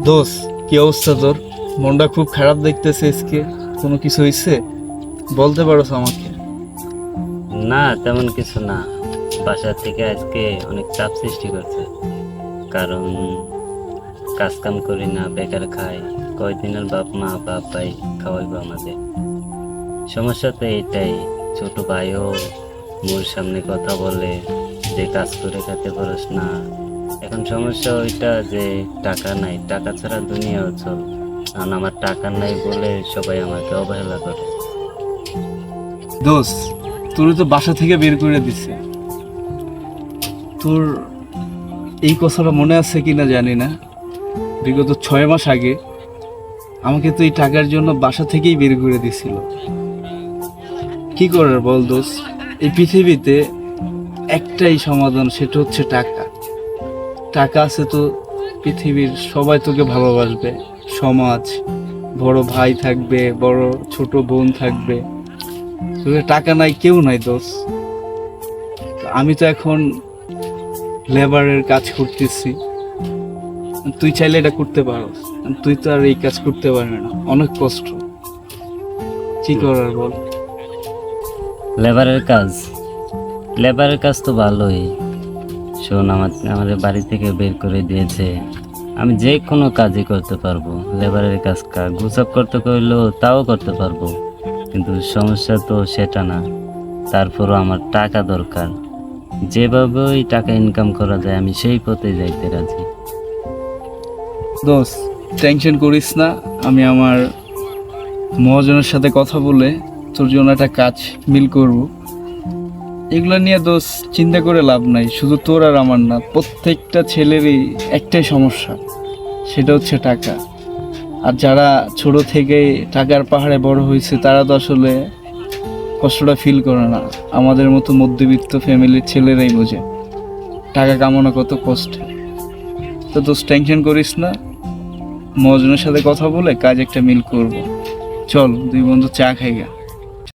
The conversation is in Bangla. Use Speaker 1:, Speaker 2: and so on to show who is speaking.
Speaker 1: দোস্ত, কি অবস্থা তোর? মনটা খুব খারাপ দেখতেছে আজকে। কোনো কিছু হয়েছে? বলতে পারোস আমাকে?
Speaker 2: না, তেমন কিছু না। বাসা থেকে আজকে অনেক চাপ সৃষ্টি করছে। কারণ কাজ কাম করি না, বেকার খাই। কয়দিনের বাপ মা বাপ ভাই খাওয়াইবো আমাদের? সমস্যা তো এইটাই। ছোট ভাইও মোর সামনে কথা বলে যে কাজ করে খেতে পারস না। এখন সমস্যা ওইটা যে টাকা নাই, টাকা ছাড়া দুনিয়া অচল। কারণ আমার টাকা নাই বলে সবাই আমাকে অবহেলা করে।
Speaker 1: দোস্ত, তোর তো বাসা থেকে বের করে দিছে। তোর এই কথাটা মনে আছে কিনা জানি না, বিগত 6 মাস আগে আমাকে তো এই টাকার জন্য বাসা থেকেই বের করে দিছিল। কি করার বল দোস্ত? এই পৃথিবীতে একটাই সমাধান, সেটা হচ্ছে টাকা। টাকা আছে তো পৃথিবীর সবাই তোকে ভালোবাসবে। সমাজ, বড় ভাই থাকবে, বড় ছোট বোন থাকবে। তোর টাকা নাই, কেউ নাই দোস্ত। তো আমি তো এখন লেবারের কাজ করতেছি। তুই চাইলে এটা করতে পারো, তুই তো আর এই কাজ করতে পারবি না, অনেক কষ্ট। কি করার বল?
Speaker 2: লেবারের কাজ, লেবারের কাজ তো ভালোই। শোন, আমাদের বাড়ি থেকে বের করে দিয়েছে। আমি যে কোনো কাজই করতে পারবো। লেবারের কাজ গুছাপ করতে কইলেও তাও করতে পারবো। কিন্তু সমস্যা তো সেটা না। তারপরও আমার টাকা দরকার। যেভাবে ওই টাকা ইনকাম করা যায় আমি সেই পথে যাইতে রাজি।
Speaker 1: দোস্ত, টেনশন করিস না। আমি আমার মহাজনের সাথে কথা বলে তোর জন্য একটা কাজ মিল করব। এগুলো নিয়ে দোস্ত চিন্তা করে লাভ নাই। শুধু তোর আর আমার না, প্রত্যেকটা ছেলেরই একটাই সমস্যা, সেটা হচ্ছে টাকা। আর যারা ছোট থেকেই টাকার পাহাড়ে বড় হয়েছে তারা তো আসলে কষ্টটা ফিল করে না। আমাদের মতো মধ্যবিত্ত ফ্যামিলির ছেলেরাই বোঝে টাকা কামানো কত কষ্ট। তো দোস্ত, টেনশন করিস না। মহাজনের সাথে কথা বলে কাজ একটা মিল করব। চল, দুই বন্ধু চা খাই গা।